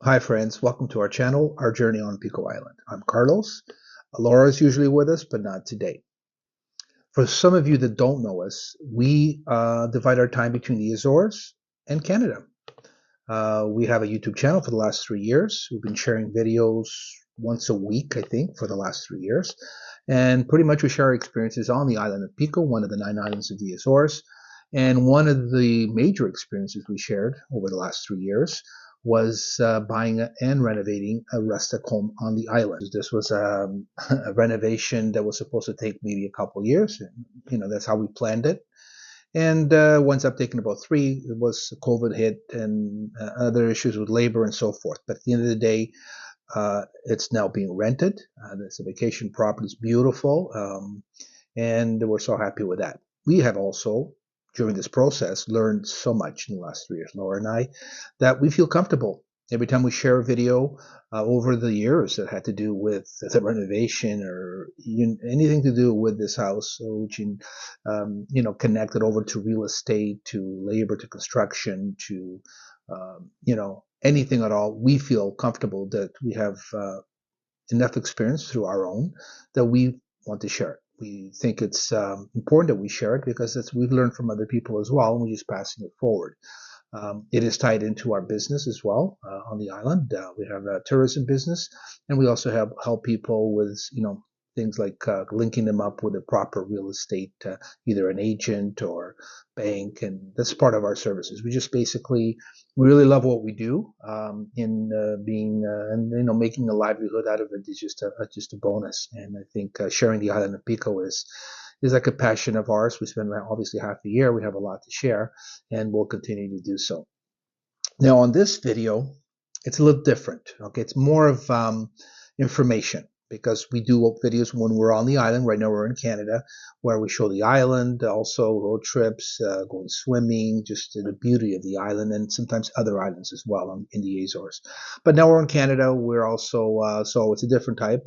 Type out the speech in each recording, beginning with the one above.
Hi friends, welcome to our channel, Our Journey on Pico Island. I'm Carlos. Laura is usually with us, but not today. For some of you that don't know us, we divide our time between the Azores and Canada. We have a YouTube channel for the last 3 years. We've been sharing videos once a week, I think, for the last 3 years. And pretty much we share our experiences on the island of Pico, one of the 9 islands of the Azores. And one of the major experiences we shared over the last 3 years was buying and renovating a rustic home on the island. This was a renovation that was supposed to take maybe a couple years. And, that's how we planned it. And winds up taking about 3. It was COVID hit and other issues with labor and so forth. But at the end of the day, it's now being rented. It's a vacation property. It's beautiful. And we're so happy with that. We have also, during this process, learned so much in the last 3 years, Laura and I, that we feel comfortable every time we share a video over the years that had to do with the renovation or anything to do with this house, which connected over to real estate, to labor, to construction, to anything at all. We feel comfortable that we have enough experience through our own that we want to share it. We think it's important that we share it because we've learned from other people as well, and we're just passing it forward. It is tied into our business as well on the island. We have a tourism business, and we also help people with things like linking them up with a proper real estate, either an agent or bank, and that's part of our services. We just basically really love what we do, in being and making a livelihood out of it is just a bonus. And I think sharing the island of Pico is like a passion of ours. We spend obviously half the year. We have a lot to share, and we'll continue to do so. Now, on this video, it's a little different. Okay, it's more of information, because we do videos when we're on the island. Right now we're in Canada, where we show the island, also road trips, going swimming, just the beauty of the island, and sometimes other islands as well in the Azores. But now we're in Canada. We're also, so it's a different type.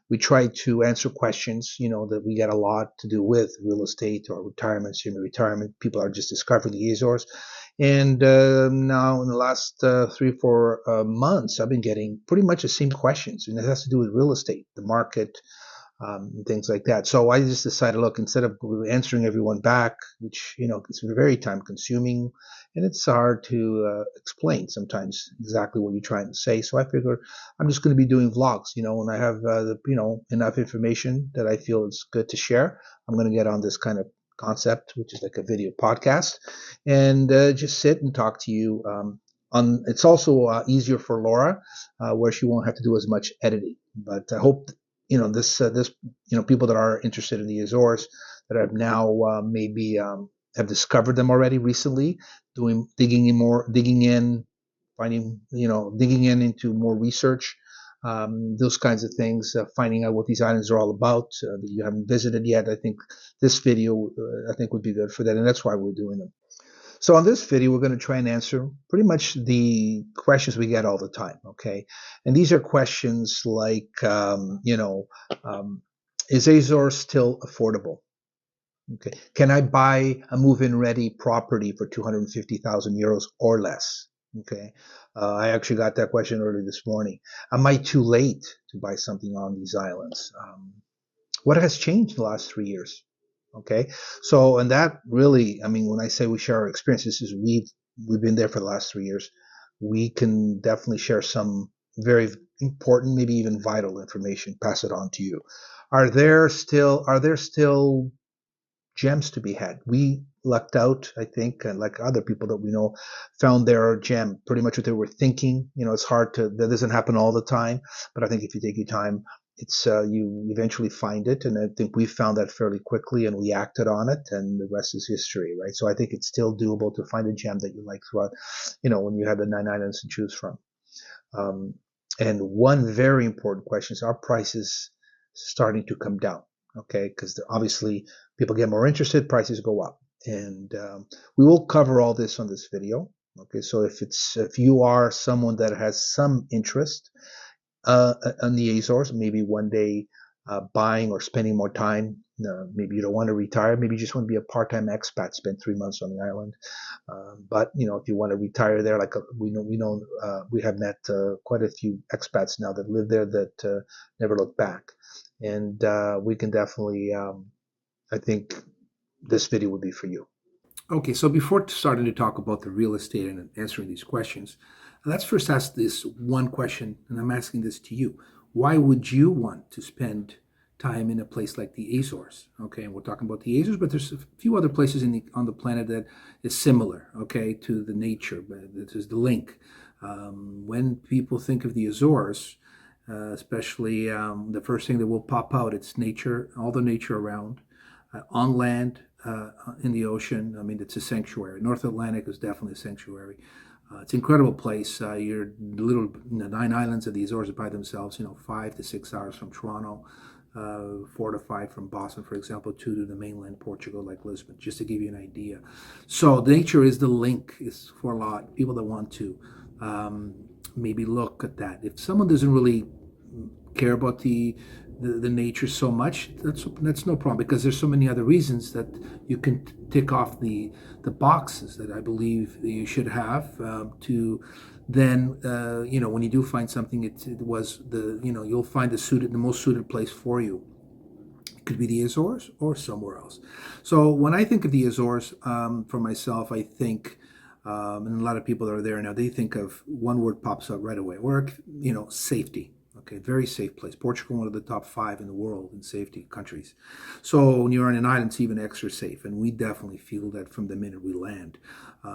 We try to answer questions, that we get a lot to do with real estate or retirement, semi-retirement. People are just discovering the Azores. And now in the last 3-4 months, I've been getting pretty much the same questions, and it has to do with real estate, the market, and things like that. So I just decided, look, instead of answering everyone back, which it's very time consuming, and it's hard to explain sometimes exactly what you're trying to say. So I figured I'm just going to be doing vlogs, when I have enough information that I feel is good to share. I'm going to get on this kind of concept, which is like a video podcast, and just sit and talk to you. It's also easier for Laura, where she won't have to do as much editing. But I hope this people that are interested in the Azores, that have now maybe have discovered them already recently, digging in, finding digging into more research. Those kinds of things, finding out what these islands are all about that you haven't visited yet. I think this video would be good for that, and that's why we're doing them. So on this video, we're going to try and answer pretty much the questions we get all the time, okay? And these are questions like, is Azores still affordable? Okay, can I buy a move-in ready property for 250,000 euros or less? Okay, I actually got that question early this morning. Am I too late to buy something on these islands? What has changed in the last 3 years? Okay, so, and that really, when I say we share our experiences, is we've been there for the last 3 years. We can definitely share some very important, maybe even vital information, pass it on to you. Are there still gems to be had? We lucked out, I think, and like other people that we know, found their gem, pretty much what they were thinking. It's hard that doesn't happen all the time, but I think if you take your time, it's you eventually find it. And I think we found that fairly quickly, and we acted on it, and the rest is history, right? So I think it's still doable to find a gem that you like throughout, when you have the 9 islands to choose from. And one very important question is, are prices starting to come down? Okay, because obviously people get more interested, prices go up, and we will cover all this on this video. Okay, so if you are someone that has some interest on the Azores, maybe one day buying or spending more time. Maybe you don't want to retire. Maybe you just want to be a part-time expat, spend 3 months on the island. But if you want to retire there, like we have met quite a few expats now that live there that never look back, and we can definitely. I think this video would be for you. Okay, so before starting to talk about the real estate and answering these questions, let's first ask this one question, and I'm asking this to you. Why would you want to spend time in a place like the Azores? Okay, and we're talking about the Azores, but there's a few other places on the planet that is similar, okay, to the nature, but this is the link. When people think of the Azores, especially the first thing that will pop out, it's nature, all the nature around, on land, in the ocean. I mean, it's a sanctuary. North Atlantic is definitely a sanctuary. It's an incredible place. You're little 9 islands of the Azores by themselves. 5 to 6 hours from Toronto, 4 to 5 from Boston, for example, 2 to the mainland Portugal, like Lisbon, just to give you an idea. So nature is the link. Is for a lot of people that want to maybe look at that. If someone doesn't really care about the nature so much, that's no problem, because there's so many other reasons that you can tick off the boxes that I believe you should have to then when you do find something, it was you'll find the most suited place for you. It could be the Azores or somewhere else. So when I think of the Azores, for myself, I think and a lot of people that are there now, they think of one word pops up right away: work, safety. Okay, very safe place. Portugal, one of the top 5 in the world in safety countries. So when you're on an island, it's even extra safe, and we definitely feel that from the minute we land.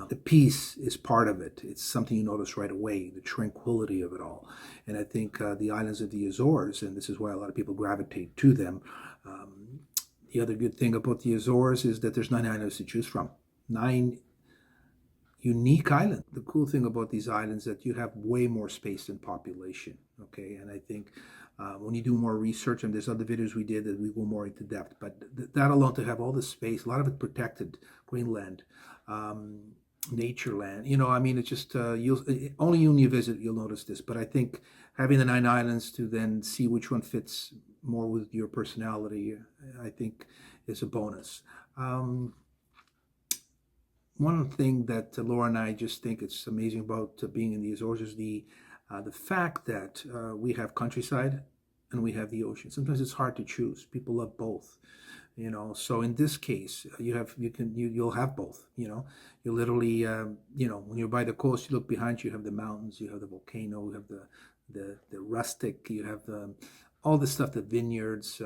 The peace is part of it. It's something you notice right away, the tranquility of it all. And I think the islands of the Azores, and this is why a lot of people gravitate to them. The other good thing about the Azores is that there's 9 islands to choose from. 9 unique island. The cool thing about these islands is that you have way more space than population. Okay, and I think when you do more research, and there's other videos we did that we go more into depth, but that alone, to have all this space, a lot of it protected, Greenland, nature land. I mean, it's just you'll only when you visit you'll notice this. But I think having the 9 islands to then see which one fits more with your personality, I think, is a bonus. One thing that Laura and I just think it's amazing about being in the Azores is the fact that we have countryside and we have the ocean. Sometimes it's hard to choose. People love both, So in this case, you'll have both. You literally, when you're by the coast, you look behind you, you have the mountains, you have the volcano, you have the rustic, you have all the stuff, the vineyards.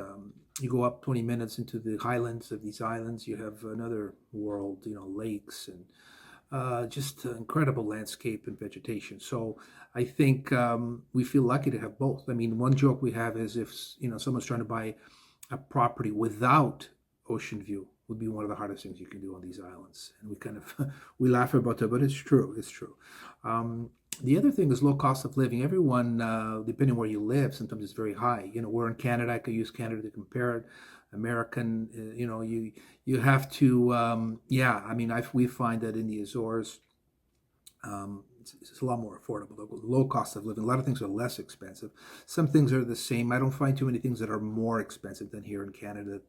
You go up 20 minutes into the highlands of these islands, you have another world, lakes and just incredible landscape and vegetation. So I think we feel lucky to have both. I mean, one joke we have is if someone's trying to buy a property without ocean view would be one of the hardest things you can do on these islands. And we kind of we laugh about that, but it's true. It's true. The other thing is low cost of living. Everyone, depending where you live, sometimes it's very high. We're in Canada. I could use Canada to compare it. American, you have to, yeah. I mean, we find that in the Azores, it's a lot more affordable. Low cost of living. A lot of things are less expensive. Some things are the same. I don't find too many things that are more expensive than here in Canada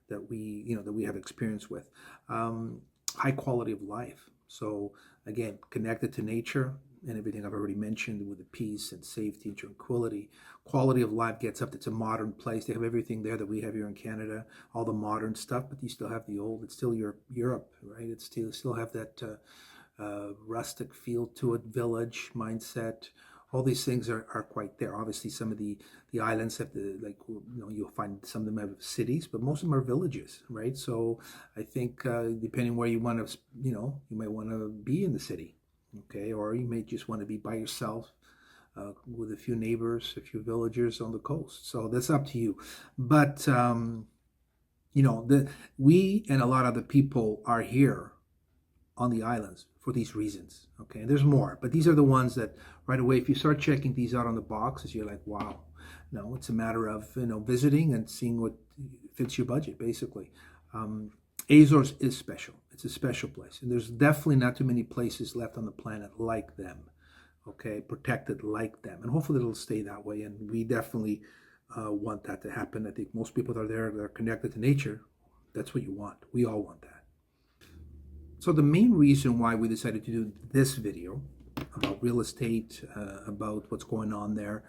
that we have experience with. High quality of life. So again, connected to nature and everything I've already mentioned with the peace and safety and tranquility. Quality of life gets up. It's a modern place. They have everything there that we have here in Canada, all the modern stuff, but you still have the old. It's still Europe, right? It's still have that rustic feel to it, village mindset. All these things are quite there. Obviously, some of the islands have you'll find some of them have cities, but most of them are villages, right? So I think depending where you want to, you might want to be in the city, okay, or you may just want to be by yourself with a few neighbors, a few villagers on the coast. So that's up to you. But we and a lot of the people are here on the islands for these reasons. Okay, and there's more, but these are the ones that right away, if you start checking these out on the boxes, you're like, wow. No, it's a matter of visiting and seeing what fits your budget, basically. Azores is special. It's a special place, and there's definitely not too many places left on the planet like them. Okay, protected like them, and hopefully it'll stay that way. And we definitely want that to happen. I think most people that are there, they're connected to nature. That's what you want. We all want that. So the main reason why we decided to do this video about real estate, about what's going on there,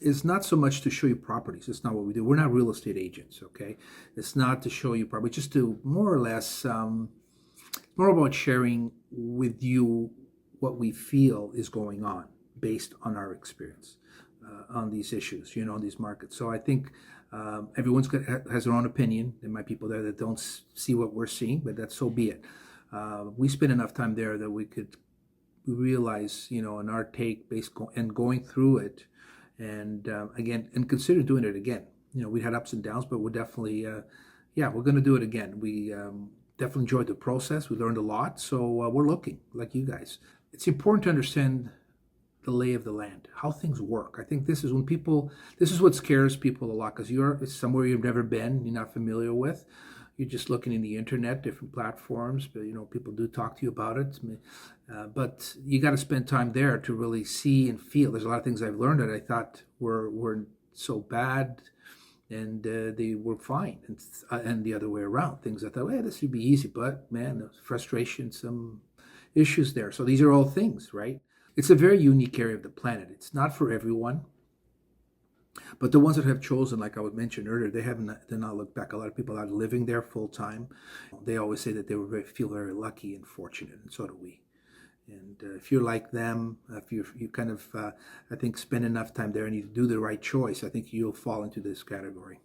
is not so much to show you properties. It's not what we do. We're not real estate agents, okay? It's not to show you properties, just to more or less, more about sharing with you what we feel is going on based on our experience on these issues, on these markets. So I think everyone's has their own opinion. There might be people there that don't see what we're seeing, but that's so be it. We spent enough time there that we could realize, in our take based and going through it, and again, and consider doing it again. We had ups and downs, but we're definitely, we're going to do it again. We definitely enjoyed the process. We learned a lot, so we're looking like you guys. It's important to understand the lay of the land, how things work. I think this is what scares people a lot, because it's somewhere you've never been, you're not familiar with. You're just looking in the internet, different platforms, but people do talk to you about it. But you got to spend time there to really see and feel. There's a lot of things I've learned that I thought were so bad, and they were fine, and the other way around. Things I thought, this would be easy, but man, the frustration, some issues there. So these are all things, right? It's a very unique area of the planet. It's not for everyone, but the ones that have chosen, like I would mention earlier, they're not looked back. A lot of people are living there full time. They always say that they feel very lucky and fortunate, and so do we. And if you're like them, if you kind of, I think, spend enough time there and you do the right choice, I think you'll fall into this category.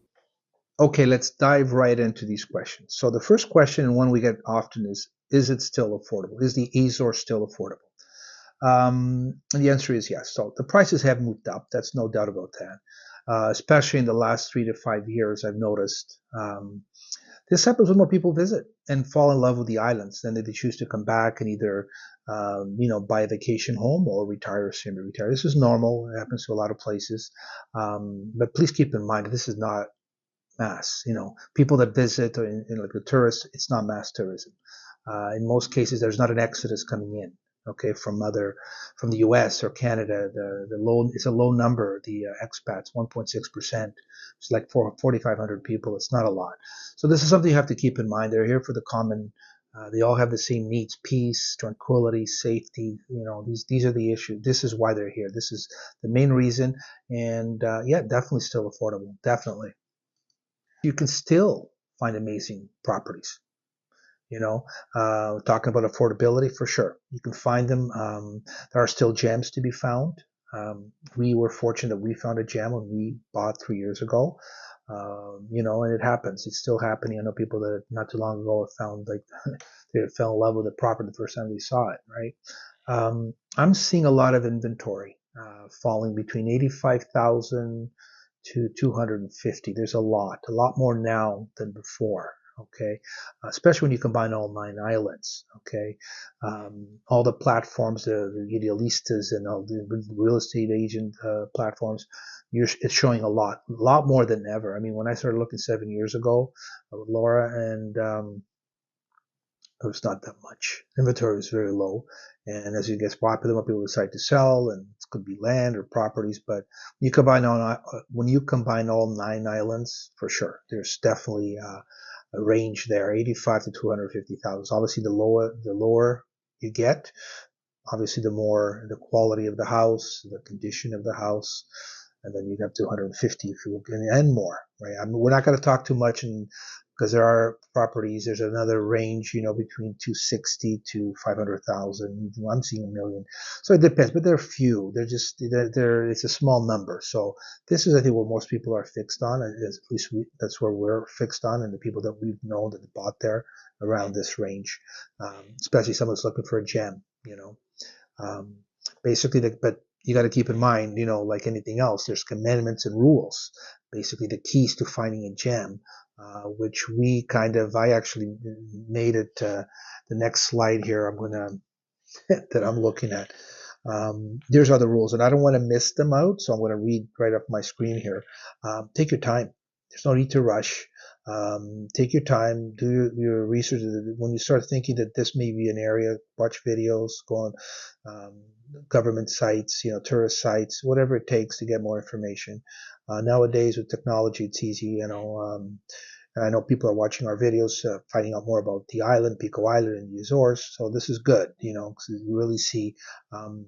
Okay, let's dive right into these questions. So the first question, and one we get often, is it still affordable? Is the Azores still affordable? And the answer is yes. So the prices have moved up. That's no doubt about that. Especially in the last 3 to 5 years, I've noticed this happens when more people visit and fall in love with the islands. Then they choose to come back and either, buy a vacation home or retire, semi-retire. This is normal. It happens to a lot of places. But please keep in mind, this is not mass. People that visit, or like the tourists, it's not mass tourism. In most cases, there's not an exodus coming in. Okay, from the U.S. or Canada, it's a low number. The expats, 1.6%. It's like 4,500 people. It's not a lot. So this is something you have to keep in mind. They're here for the common. They all have the same needs: peace, tranquility, safety. These are the issues. This is why they're here. This is the main reason. And definitely still affordable. Definitely, you can still find amazing properties. Talking about affordability, for sure. You can find them. There are still gems to be found. We were fortunate that we found a gem when we bought 3 years ago. And it happens. It's still happening. I know people that not too long ago have found, like, they fell in love with the property the first time they saw it, right? I'm seeing a lot of inventory falling between 85,000 to 250. There's a lot more now than before. Okay, especially when you combine all 9 islands. Okay, all the platforms, the idealistas and all the real estate agent platforms, it's showing a lot more than ever. I mean, when I started looking 7 years ago with Laura, and it was not that much. Inventory was very low, and as it gets popular, more people decide to sell, and it could be land or properties. But when you combine all 9 islands, for sure, there's definitely a range there, 85 to 250,000. Obviously, the lower you get, obviously the more the quality of the house, the condition of the house, and then you have 250 if you look, and more, right? I mean, we're not going to talk too much, because there are properties. There's another range, between 260 to 500,000. I'm seeing a million. So it depends, but they're few. It's a small number. So this is, I think, what most people are fixed on. At least that's where we're fixed on, and the people that we've known that bought there around this range, especially someone that's looking for a gem, basically, but you got to keep in mind, like anything else, there's commandments and rules. Basically, the keys to finding a gem, which I actually made it. The next slide here, that I'm looking at. There's other rules, and I don't want to miss them out, so I'm going to read right off my screen here. Take your time. There's no need to rush. Take your time, do your research. When you start thinking that this may be an area, watch videos, go on government sites, tourist sites, whatever it takes to get more information. Nowadays with technology, it's easy. And I know people are watching our videos, finding out more about the island, Pico Island, and the Azores. So this is good, because you really see. Um,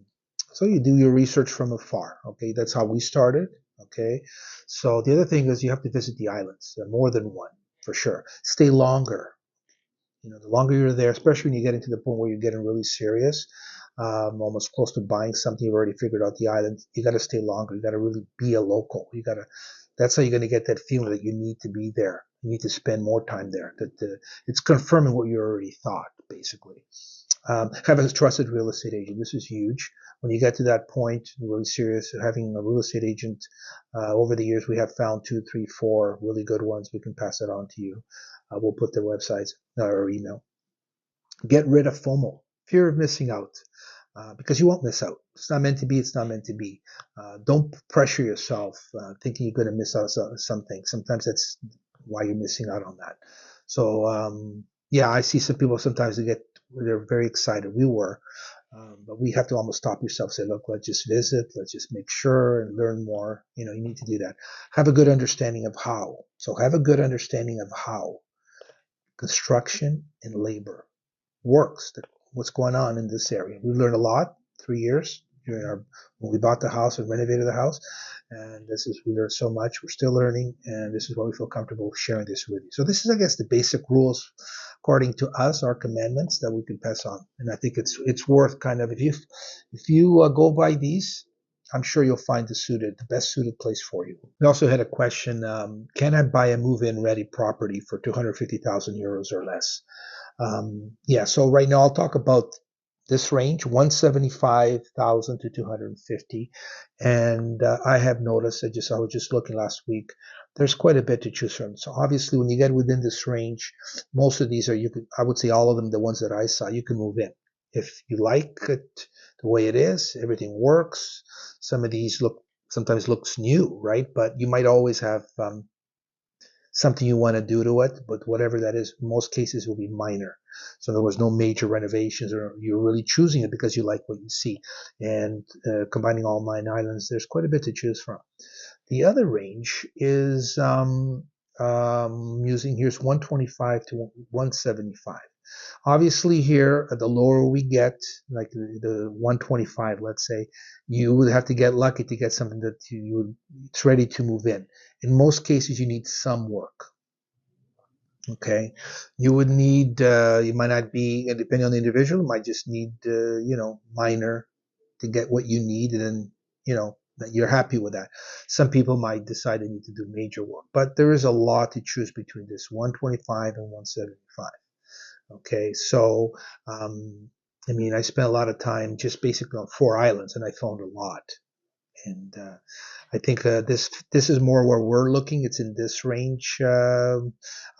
so you do your research from afar. Okay, that's how we started. Okay, so the other thing is you have to visit the islands, more than one for sure. Stay longer. The longer you're there, especially when you get into the point where you're getting really serious, almost close to buying something, you've already figured out the island. You got to stay longer. You got to really be a local. That's how you're going to get that feeling that you need to be there. You need to spend more time there. That it's confirming what you already thought, basically. Have a trusted real estate agent. This is huge. When you get to that point, really serious, having a real estate agent, over the years we have found 2, 3, 4 really good ones. We can pass it on to you. We'll put their websites or email. Get rid of FOMO, fear of missing out, because you won't miss out. It's not meant to be. It's not meant to be. Don't pressure yourself thinking you're going to miss out on something. Sometimes that's why you're missing out on that. So yeah, I see some people sometimes they're very excited. We were. But we have to almost stop yourself, say, look, let's just visit, let's just make sure and learn more. You need to do that. Have a good understanding of how. So have a good understanding of how construction and labor works, what's going on in this area. We learned a lot, 3 years when we bought the house and renovated the house. And we learned so much. We're still learning, and this is why we feel comfortable sharing this with you. So this is, I guess, the basic rules according to us, our commandments that we can pass on. And I think it's worth kind of, if you go by these, I'm sure you'll find the best suited place for you. We also had a question, can I buy a move-in ready property for 250,000 euros or less? Yeah, so right now I'll talk about this range, 175,000 to 250. And I have noticed, I was just looking last week, there's quite a bit to choose from. So obviously when you get within this range, most of these I would say all of them, the ones that I saw, you can move in. If you like it the way it is, everything works. Some of these sometimes looks new, right? But you might always have something you want to do to it, but whatever that is, most cases will be minor. So there was no major renovations, or you're really choosing it because you like what you see. And combining all 9 islands, there's quite a bit to choose from. The other range is using here's 125 to 175. Obviously here, the lower we get, like the 125, let's say, you would have to get lucky to get something that it's ready to move in. In most cases, you need some work. Okay, you would need, you might not be, depending on the individual, might just need, minor to get what you need, and then, that you're happy with that. Some people might decide they need to do major work, but there is a lot to choose between this 125 and 175. Okay, so I spent a lot of time just basically on 4 islands, and I found a lot. And I think this is more where we're looking. It's in this range. I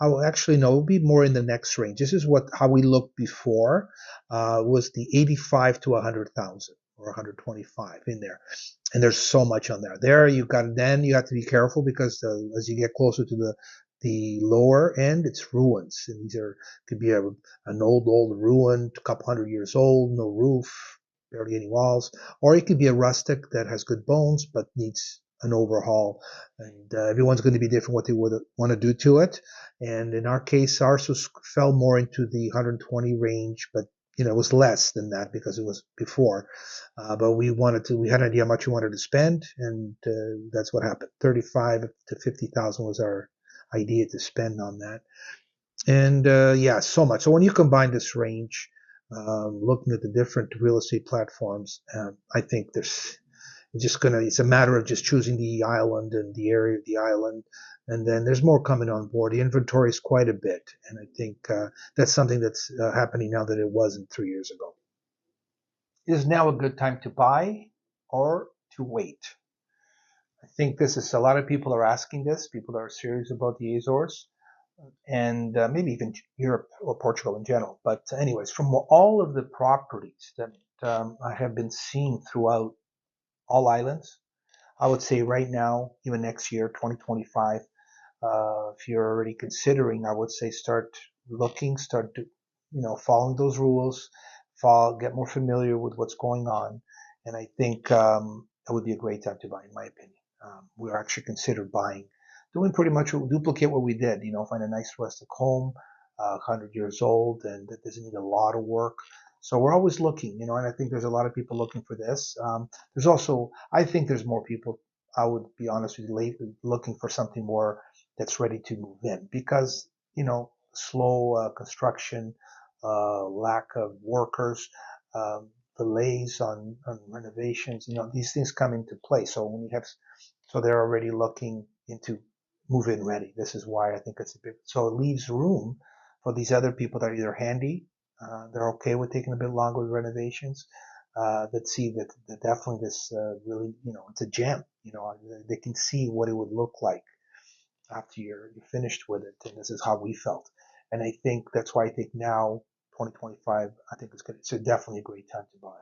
will actually no, it'll be more in the next range. This is how we looked before. Was the 85 to 100,000 or 125 in there, and there's so much on there. Then you have to be careful because as you get closer to the lower end, it's ruins, and could be an old ruin, a couple 100 years old, no roof, barely any walls, or it could be a rustic that has good bones but needs an overhaul. And everyone's going to be different what they would want to do to it. And in our case, ours fell more into the 120 range, but it was less than that because it was before. But we had an idea how much we wanted to spend, and that's what happened. 35 to 50,000 was our idea to spend on that. And yeah, so much. So when you combine this range, looking at the different real estate platforms, I think it's a matter of just choosing the island and the area of the island. And then there's more coming on board. The inventory is quite a bit. And I think that's something that's happening now that it wasn't 3 years ago. Is now a good time to buy or to wait? I think this is a lot of people are asking this. People are serious about the Azores, and maybe even Europe or Portugal in general. But anyways, from all of the properties that I have been seeing throughout all islands, I would say right now, even next year, 2025, If you're already considering, I would say start looking, following those rules, get more familiar with what's going on, and I think it would be a great time to buy, in my opinion. We're actually considered buying, doing pretty much duplicate what we did. Find a nice rustic home, 100 years old, and that doesn't need a lot of work. So we're always looking, and I think there's a lot of people looking for this. There's also, I think there's more people. I would be honest with you, lately looking for something more that's ready to move in because slow construction, lack of workers, delays on renovations. These things come into play. So when you have, so they're already looking into move-in ready. This is why I think it's a bit. So it leaves room for these other people that are either handy, they're okay with taking a bit longer with renovations. That see that definitely this really, it's a gem. They can see what it would look like after you're finished with it, and this is how we felt. And I think that's why I think now 2025, I think it's definitely a great time to buy.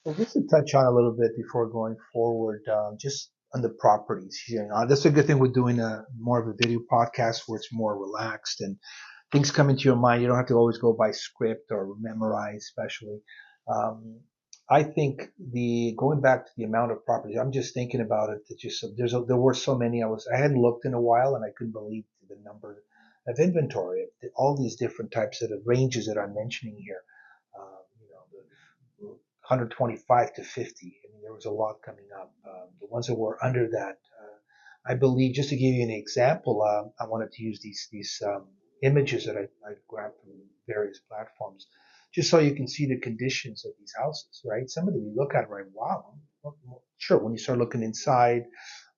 Well, just to touch on a little bit before going forward, just on the properties. That's a good thing with doing a more of a video podcast where it's more relaxed and things come into your mind. You don't have to always go by script or memorize, especially. Um, I think the going back to the amount of properties, I'm just thinking about it. That just there were so many. I hadn't looked in a while, and I couldn't believe the number of inventory of all these different types of ranges that I'm mentioning here. The 125 to 50. I mean, there was a lot coming up. The ones that were under that, I believe, just to give you an example, I wanted to use these images that I grabbed from various platforms, just so you can see the conditions of these houses, right? Some of them you look at, right? Wow. Sure, when you start looking inside,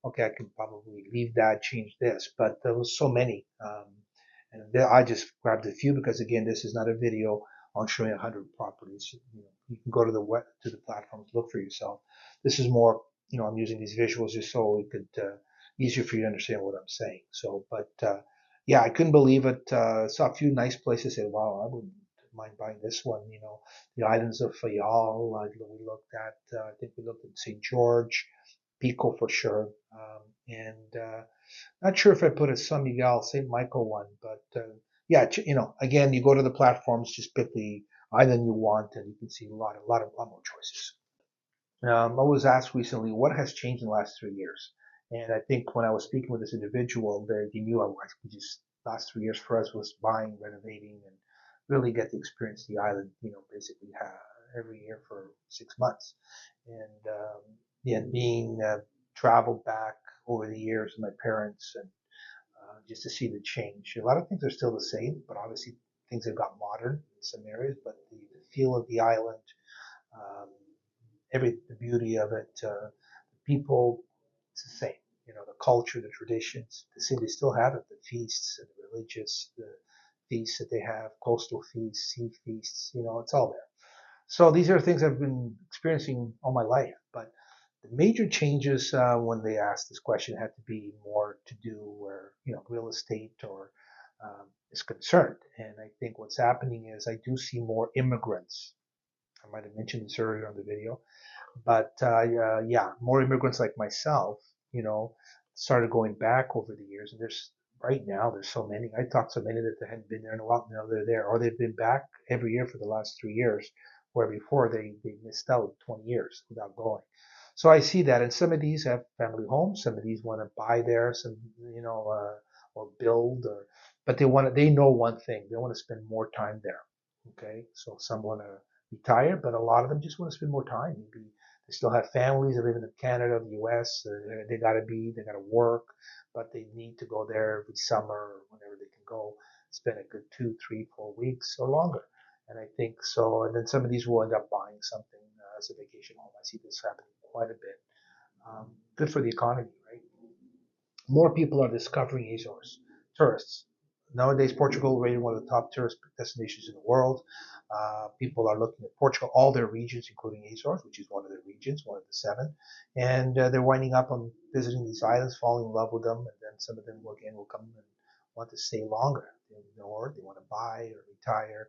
okay, I can probably leave that, change this, but there was so many. And I just grabbed a few because again, this is not a video on showing 100 properties. You can go to the platforms, look for yourself. This is more, I'm using these visuals just so it could easier for you to understand what I'm saying. So, but yeah, I couldn't believe it. Saw a few nice places. Said, wow, I wouldn't mind buying this one. The islands of Fayal. We looked at. I think we looked at St. George, Pico for sure, and not sure if I put a San Miguel, St. Michael one, but yeah, again, you go to the platforms, just pick the island you want, and you can see a lot more choices. I was asked recently, what has changed in the last 3 years? And I think when I was speaking with this individual, they knew I was just last 3 years for us was buying, renovating, and really get to experience the island, basically every year for 6 months. And yeah, being traveled back over the years with my parents and just to see the change. A lot of things are still the same, but obviously things have got modern in some areas. But the feel of the island, um, the beauty of it, people, it's the same. The culture, the traditions. They still have it. The feasts and the religious, the feasts that they have, coastal feasts, sea feasts. It's all there. So these are things I've been experiencing all my life. But the major changes when they asked this question had to be more to do where real estate or is concerned. And I think what's happening is I do see more immigrants. I might have mentioned this earlier on the video, but yeah, more immigrants like myself, you know, started going back over the years. And right now there's so many. I talked to so many that they hadn't been there in a while. Now they're there, or they've been back every year for the last 3 years, where before they missed out 20 years without going. So I see that, and some of these have family homes. Some of these want to buy there, some or build, but they know one thing: they want to spend more time there. Okay, so some want to retire, but a lot of them just want to spend more time. Maybe they still have families that live in Canada, the U.S. They gotta work, but they need to go there every summer or whenever they can go, spend a good 2, 3, 4 weeks or longer. And I think so. And then some of these will end up buying something as a vacation home. I see this happening quite a bit. Good for the economy, right? More people are discovering Azores. Tourists. Nowadays, Portugal is rated one of the top tourist destinations in the world. People are looking at Portugal, all their regions, including Azores, which is one of the regions, one of the seven, and they're winding up on visiting these islands, falling in love with them, and then some of them again will come and want to stay longer, or they want to buy or retire.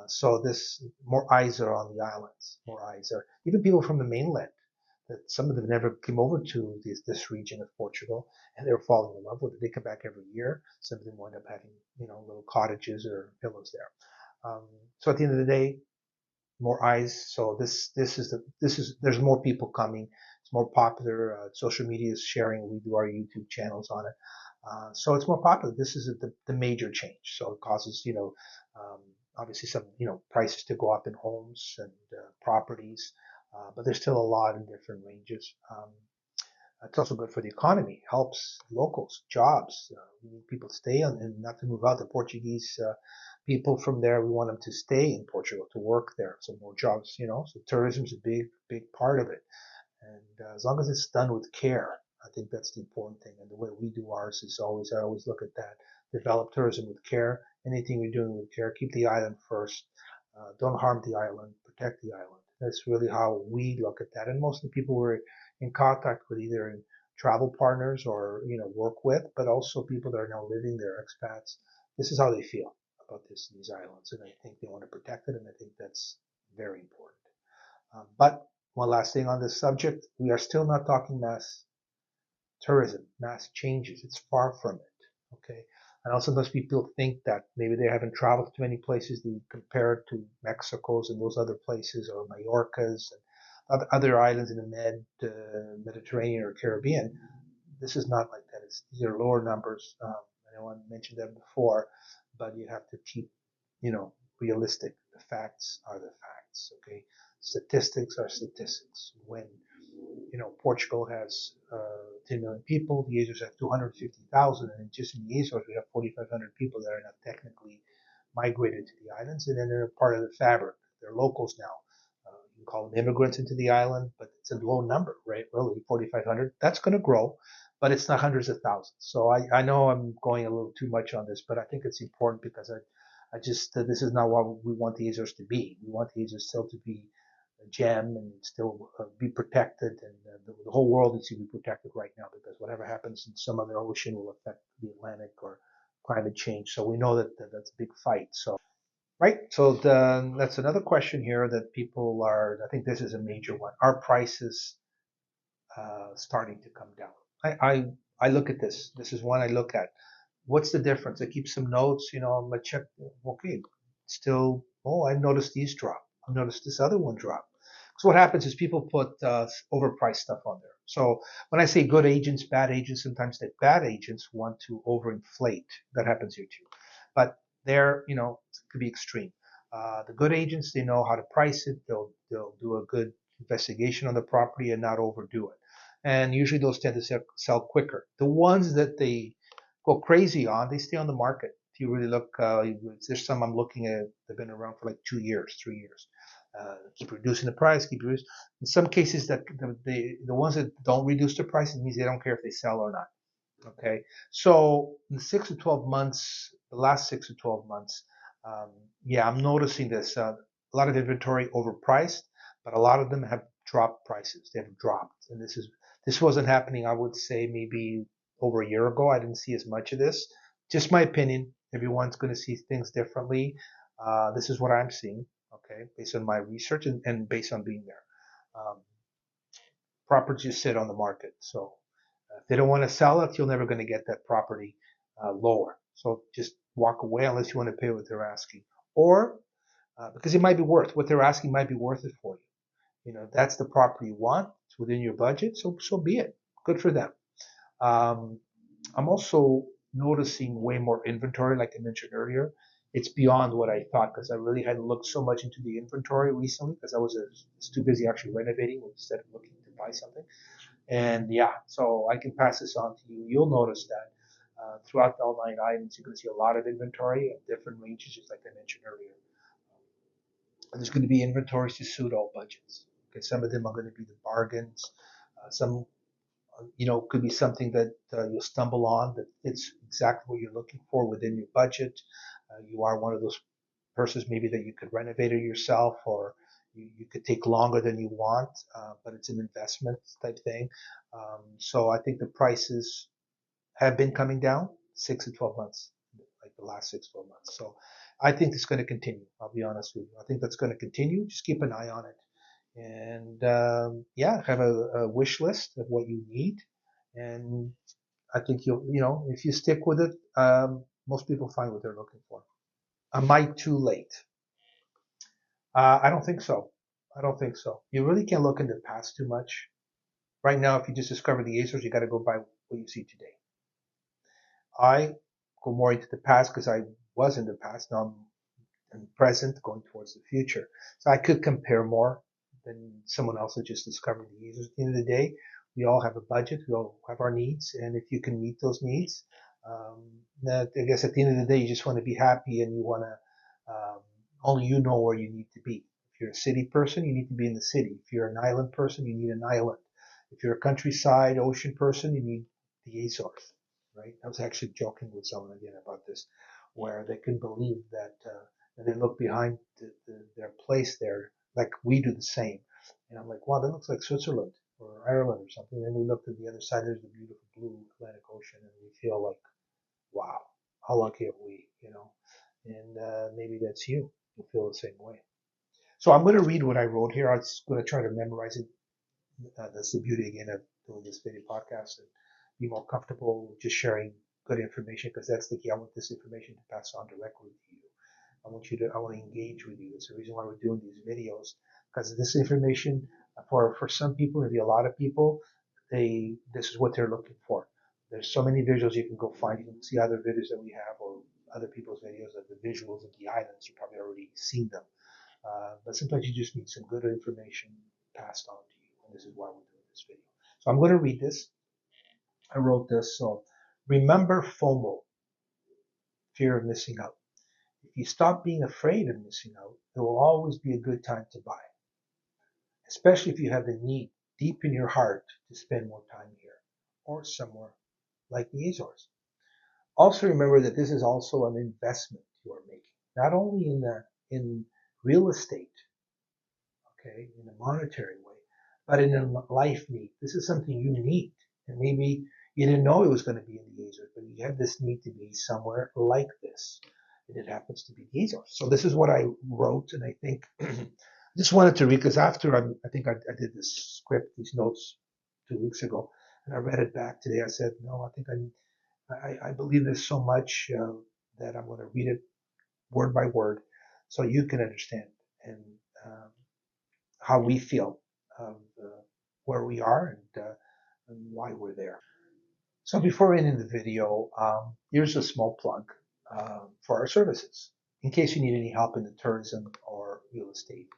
So this more eyes are on the islands. More eyes are even people from the mainland that some of them never came over to this region of Portugal, and they were falling in love with it. They come back every year. Some of them wind up having, little cottages or villas there. So at the end of the day, more eyes. So there's more people coming. It's more popular. Social media is sharing. We do our YouTube channels on it. So it's more popular. This is the major change. So it causes, um, obviously some, prices to go up in homes and properties, but there's still a lot in different ranges. It's also good for the economy, helps locals, jobs. We need people to stay and not to move out. The Portuguese people from there, we want them to stay in Portugal, to work there. So more jobs, So tourism is a big, big part of it. And as long as it's done with care, I think that's the important thing. And the way we do ours is I always look at that. Develop tourism with care. Anything you're doing with care, keep the island first. Don't harm the island, protect the island. That's really how we look at that. And most of the people we're in contact with, either in travel partners or, work with, but also people that are now living there, expats. This is how they feel about these islands. And I think they want to protect it. And I think that's very important. But one last thing on this subject, we are still not talking mass tourism, mass changes. It's far from it. Okay. I know sometimes people think that maybe they haven't traveled to many places. They compare it to Mexico's and those other places, or Mallorca's and other islands in the Mediterranean or Caribbean. This is not like that. These are lower numbers. I know I mentioned them before, but you have to keep, realistic. The facts are the facts. Okay. Statistics are statistics. When Portugal has 10 million people. The Azores have 250,000, and just in the Azores we have 4,500 people that are not technically migrated to the islands, and then they're part of the fabric. They're locals now. You can call them immigrants into the island, but it's a low number, right? Really, 4,500. That's going to grow, but it's not hundreds of thousands. So I know I'm going a little too much on this, but I think it's important because I just this is not what we want the Azores to be. We want the Azores still to be a gem and still be protected, and the whole world needs to be protected right now, because whatever happens in some other ocean will affect the Atlantic or climate change. So we know that that's a big fight. So right. So that's another question here that people are. I think this is a major one. Are prices starting to come down? I look at this. This is one I look at. What's the difference? I keep some notes. I'm gonna check. Okay, still. Oh, I noticed these drop. I noticed this other one drop. So what happens is people put overpriced stuff on there. So when I say good agents, bad agents, sometimes the bad agents want to overinflate. That happens here too. But they're, it could be extreme. The good agents, they know how to price it. They'll do a good investigation on the property and not overdo it. And usually those tend to sell quicker. The ones that they go crazy on, they stay on the market. If you really look, there's some I'm looking at, they've been around for like 2 years, 3 years. Keep reducing the price, keep reducing. In some cases, that the ones that don't reduce the price, it means they don't care if they sell or not. Okay, so in the 6 to 12 months, the last 6 to 12 months, um, yeah, I'm noticing this. A lot of inventory overpriced, but a lot of them have dropped prices. They have dropped, and this wasn't happening. I would say maybe over a year ago. I didn't see as much of this. Just my opinion. Everyone's going to see things differently. This is what I'm seeing. Okay, based on my research and based on being there. Um, Properties just sit on the market, so if they don't want to sell it, you're never going to get that property lower. So just walk away unless you want to pay what they're asking, or because it might be worth what they're asking might be worth it for you. That's the property you want. It's within your budget, so be it. Good for them. Um, I'm also noticing way more inventory, like I mentioned earlier. It's beyond what I thought, because I really hadn't looked so much into the inventory recently, because I was too busy actually renovating instead of looking to buy something. And yeah, so I can pass this on to you. You'll notice that throughout all 9 islands, you're going to see a lot of inventory at different ranges, just like I mentioned earlier. And there's going to be inventories to suit all budgets. Okay, some of them are going to be the bargains. Some, could be something that you'll stumble on that fits exactly what you're looking for within your budget. You are one of those persons maybe that you could renovate it yourself, or you could take longer than you want, but it's an investment type thing. So I think the prices have been coming down 6 to 12 months, like the last 6 to 12 months. So I think it's going to continue. I'll be honest with you. I think that's going to continue. Just keep an eye on it. and yeah, have a wish list of what you need, and I think if you stick with it, most people find what they're looking for. Am I too late? I don't think so. I don't think so. You really can't look in the past too much. Right now, if you just discover the Azores, you got to go by what you see today. I go more into the past because I was in the past. Now I'm in the present, going towards the future. So I could compare more than someone else that just discovered the Azores. At the end of the day, we all have a budget. We all have our needs, and if you can meet those needs, I guess at the end of the day, you just want to be happy, and you want to only you know where you need to be. If you're a city person, you need to be in the city. If you're an island person, you need an island. If you're a countryside, ocean person, you need the Azores, right? I was actually joking with someone again about this, where they couldn't believe that, and they look behind their place there, like we do the same. And I'm like, wow, that looks like Switzerland or Ireland or something. And we looked at the other side, there's the beautiful blue Atlantic Ocean, and we feel like, wow, how lucky are we? And maybe that's you. You feel the same way. So I'm going to read what I wrote here. I'm just going to try to memorize it. That's the beauty again of doing this video podcast and be more comfortable just sharing good information because that's the key. I want this information to pass on directly to you. I want to engage with you. It's the reason why we're doing these videos because this information for some people, maybe a lot of people, this is what they're looking for. There's so many visuals you can go find. You can see other videos that we have or other people's videos of the visuals of the islands. You've probably already seen them. But sometimes you just need some good information passed on to you. And this is why we're doing this video. So I'm going to read this. I wrote this. So remember FOMO, fear of missing out. If you stop being afraid of missing out, it will always be a good time to buy, especially if you have the need deep in your heart to spend more time here or somewhere like the Azores. Also remember that this is also an investment you are making, not only in real estate, okay, in a monetary way, but in a life need. This is something you need. And maybe you didn't know it was going to be in the Azores, but you have this need to be somewhere like this. And it happens to be the Azores. So this is what I wrote, and I think I just wanted to read because after I think I did this script, these notes 2 weeks ago, and I read it back today. I said, no, I think I believe this so much that I'm going to read it word by word so you can understand and um, how we feel of where we are and why we're there. So before ending the video, here's a small plug for our services. In case you need any help in the tourism or real estate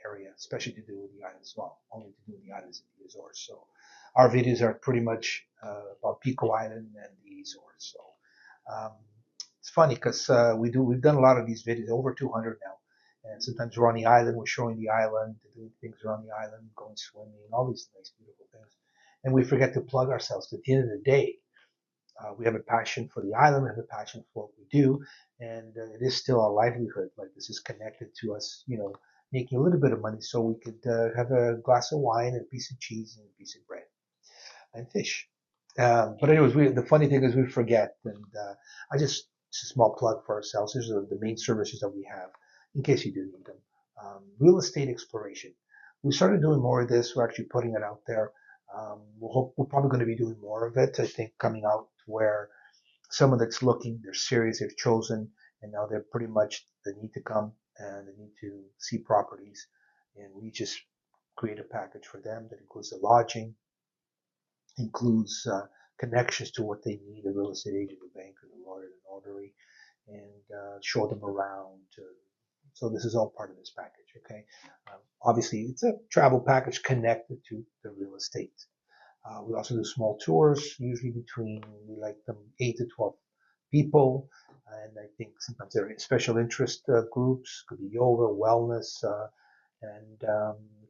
area, especially to do with the islands, well, only to do with the islands and the Azores. So our videos are pretty much about Pico Island and the Azores. So um, it's funny because we've done a lot of these videos, over 200 now. And sometimes we're on the island, we're showing the island, doing things around the island, going swimming, all these nice, beautiful things. And we forget to plug ourselves. At the end of the day, we have a passion for the island, we have a passion for what we do, and it is still our livelihood. Like this is connected to us, making a little bit of money so we could have a glass of wine and a piece of cheese and a piece of bread and fish. But anyways, the funny thing is we forget, and it's a small plug for ourselves. These are the main services that we have, in case you do need them. Real estate exploration. We started doing more of this. We're actually putting it out there. We're probably going to be doing more of it. I think coming out where someone that's looking, they're serious, they've chosen, and now they're pretty much they need to come and they need to see properties, and we just create a package for them that includes the lodging, includes connections to what they need, a real estate agent, a banker, a lawyer, a notary, and show them around. So this is all part of this package, okay? Obviously, it's a travel package connected to the real estate. We also do small tours, usually between, we like them 8 to 12 people. And I think sometimes they're special interest groups, could be yoga, wellness, and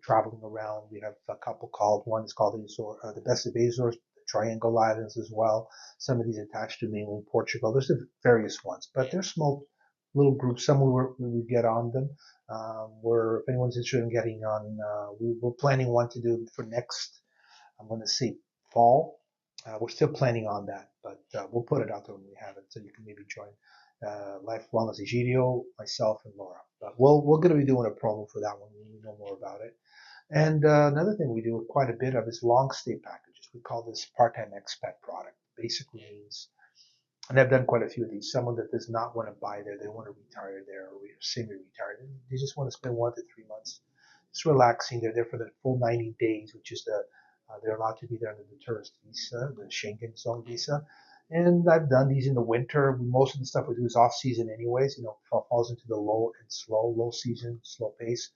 traveling around. We have a couple called, one is called the Best of Azores, the Triangle Islands as well. Some of these attached to mainland Portugal. There's various ones, but they're small little groups. Some we get on them. If anyone's interested in getting on, we're planning one to do for next, I'm going to see, fall. We're still planning on that, but we'll put it out there when we have it, so you can maybe join Life Wellness Egidio, myself, and Laura. But we're going to be doing a promo for that one when we know more about it. And another thing we do quite a bit of is long stay packages. We call this part-time expat product. Basically means, and I've done quite a few of these. Someone that does not want to buy there, they want to retire there, or semi-retired. They just want to spend 1 to 3 months just relaxing. They're there for the full 90 days, which is they're allowed to be there under the tourist visa, the Schengen zone visa. And I've done these in the winter. Most of the stuff we do is off season anyways. Falls into the low season, slow pace,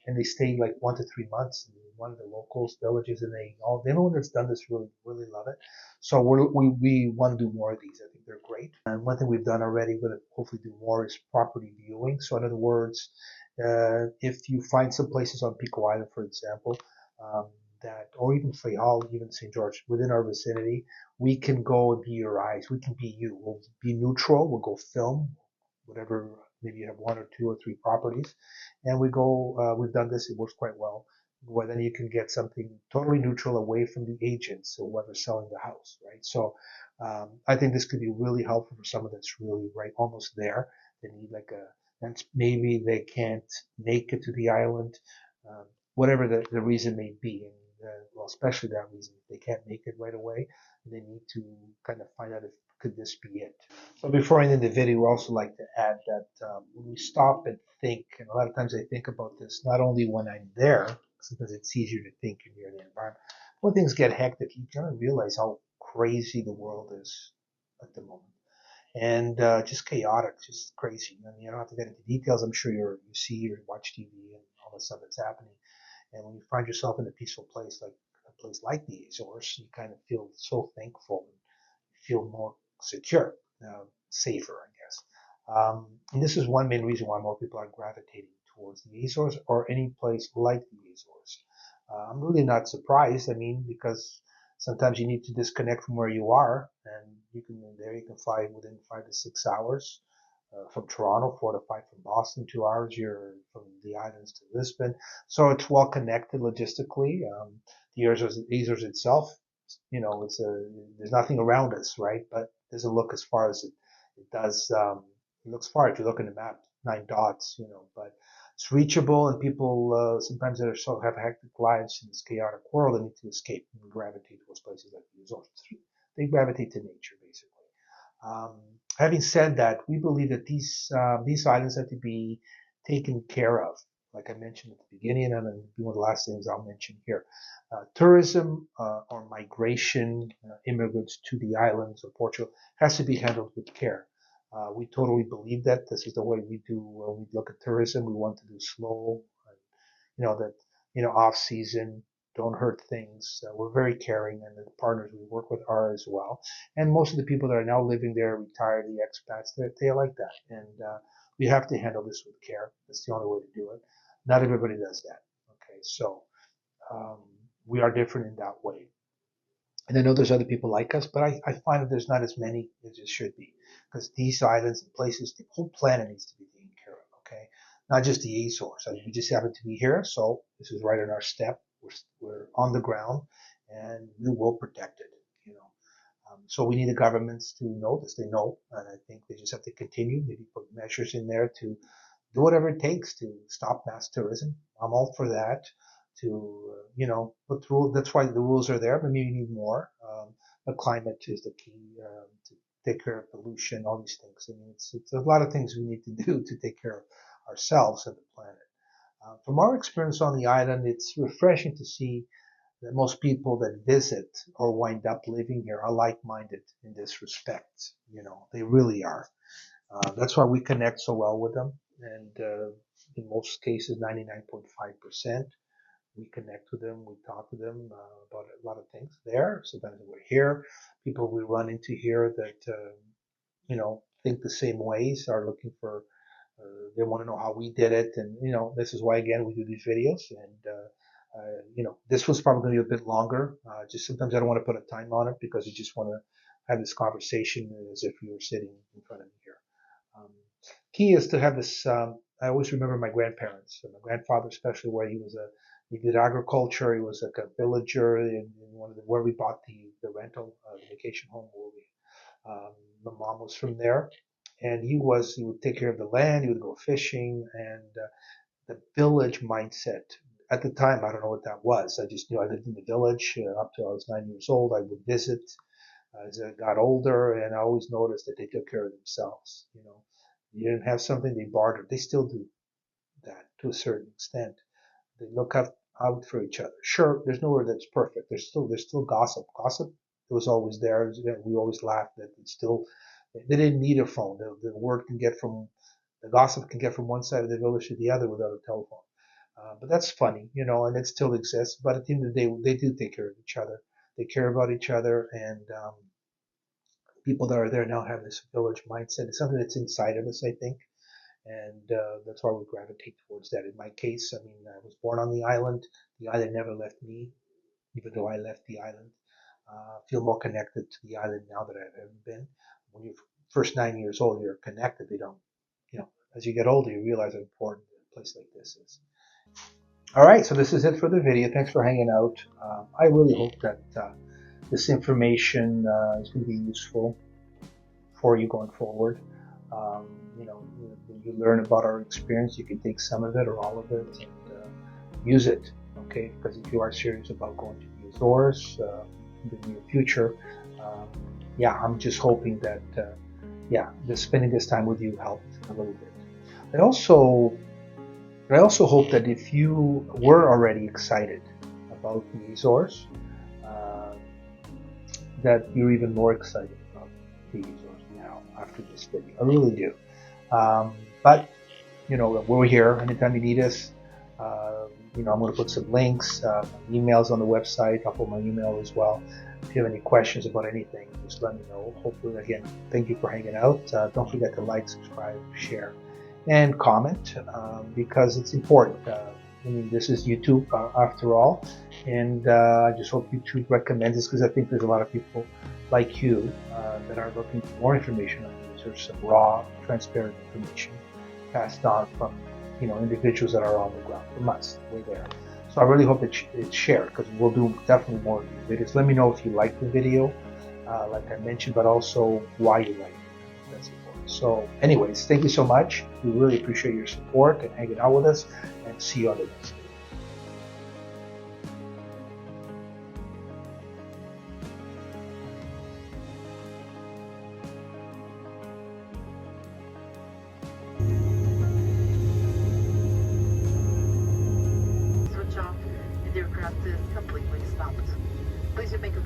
and they stay like 1 to 3 months in one of the locals villages, and everyone that's done this really love it. So we want to do more of these. I think they're great. And one thing we've done already, we're going to hopefully do more, is property viewing. So in other words, if you find some places on Pico Island, for example, um, or even Fayal, even St. George, within our vicinity, we can go and be your eyes. We can be you. We'll be neutral. We'll go film whatever. Maybe you have 1 or 2 or 3 properties, and we've done this. It works quite well. Where then you can get something totally neutral away from the agents or whoever's selling the house, right? So I think this could be really helpful for someone that's really right almost there. They need like and maybe they can't make it to the island, um, whatever the reason may be. And well, especially that reason, if they can't make it right away, they need to kind of find out if could this be it. So before I end the video, we also like to add that when we stop and think, and a lot of times I think about this not only when I'm there, sometimes it's easier to think when you're in the environment. When things get hectic, you kind of realize how crazy the world is at the moment, and just chaotic, just crazy. I mean, I don't have to get into details. I'm sure you see or watch TV and all the stuff that's happening. And when you find yourself in a peaceful place like a place like the Azores, you kind of feel so thankful and feel more secure, safer, I guess. And this is one main reason why more people are gravitating towards the Azores or any place like the Azores. I'm really not surprised. I mean, because sometimes you need to disconnect from where you are, and you can fly within 5 to 6 hours from Toronto, 4 to 5 from Boston, 2 hours. You're from the islands to Lisbon, so it's well connected logistically. The Azores itself, there's nothing around us, right? But it doesn't look as far as it does. It looks far if you look in the map, 9 dots, but it's reachable, and people sometimes that are so have hectic lives in this chaotic world, they need to escape and gravitate towards places like the Azores. They gravitate to nature, basically. Um, Having said that, we believe that these islands have to be taken care of, like I mentioned at the beginning, and then one of the last things I'll mention here. Tourism or migration, immigrants to the islands of Portugal has to be handled with care. We totally believe that. This is the way we do when we look at tourism. We want to do slow, that off season, don't hurt things. We're very caring, and the partners we work with are as well. And most of the people that are now living there, retired, the expats, they like that. And we have to handle this with care. That's the only way to do it. Not everybody does that. Okay, so um, we are different in that way. And I know there's other people like us, but I find that there's not as many as there should be, because these islands and places, the whole planet needs to be taken care of. Okay, not just the Azores. I mean, we just happen to be here, so this is right on our step. We're on the ground, and we will protect it. So we need the governments to know this. They know, and I think they just have to continue. Maybe put measures in there to do whatever it takes to stop mass tourism. I'm all for that. To put through. That's why the rules are there. But maybe you need more. But climate is the key to take care of pollution, all these things. I mean, it's a lot of things we need to do to take care of ourselves and the planet. From our experience on the island, it's refreshing to see that most people that visit or wind up living here are like-minded in this respect. They really are. That's why we connect so well with them, and in most cases, 99.5%, we connect with them. We talk to them about a lot of things there. Sometimes we're here. People we run into here that think the same ways, are looking for. They want to know how we did it, and this is why again we do these videos. And this was probably going to be a bit longer. Just sometimes I don't want to put a time on it because you just want to have this conversation as if you were sitting in front of me here. Um, Key is to have this. I always remember my grandparents, and my grandfather especially, where he did agriculture. He was like a villager in one of where we bought the rental the vacation home where my mom was from there, and he would take care of the land. He would go fishing, and the village mindset. At the time, I don't know what that was. I just knew I lived in the village up till I was 9 years old. I would visit as I got older, and I always noticed that they took care of themselves. You didn't have something, they bartered. They still do that to a certain extent. They look out for each other. Sure, there's nowhere that's perfect. There's still gossip. Gossip was always there. We always laughed that it's still. They didn't need a phone. The gossip can get from one side of the village to the other without a telephone. But that's funny, and it still exists. But at the end of the day, they do take care of each other. They care about each other, and people that are there now have this village mindset. It's something that's inside of us, I think, and that's why we gravitate towards that. In my case, I mean, I was born on the island. The island never left me, even though I left the island. I feel more connected to the island now than I've ever been. When you're first 9 years old, you're connected. They don't, as you get older, you realize how important a place like this is. All right, so this is it for the video. Thanks for hanging out. I really hope that this information is going to be useful for you going forward. You learn about our experience. You can take some of it or all of it and use it, okay? Because if you are serious about going to the Azores in the near future, I'm just hoping that, spending this time with you helped a little bit. I also hope that if you were already excited about the Azores, that you're even more excited about the Azores now after this video. I really do. But we're here anytime you need us. I'm going to put some links, emails on the website. I'll put my email as well. If you have any questions about anything, just let me know. Hopefully, again, thank you for hanging out. Don't forget to like, subscribe, share, and comment because it's important. This is YouTube after all, and I just hope YouTube recommends this because I think there's a lot of people like you that are looking for more information on this. There's some raw, transparent information passed on from individuals that are on the ground. From us, we're there. So I really hope it's shared because we'll do definitely more of these videos. Let me know if you like the video, like I mentioned, but also why you like it. That's important. So anyways, thank you so much. We really appreciate your support and hanging out with us, and see you on the next video. Switch off and the aircraft is completely stopped. Please make a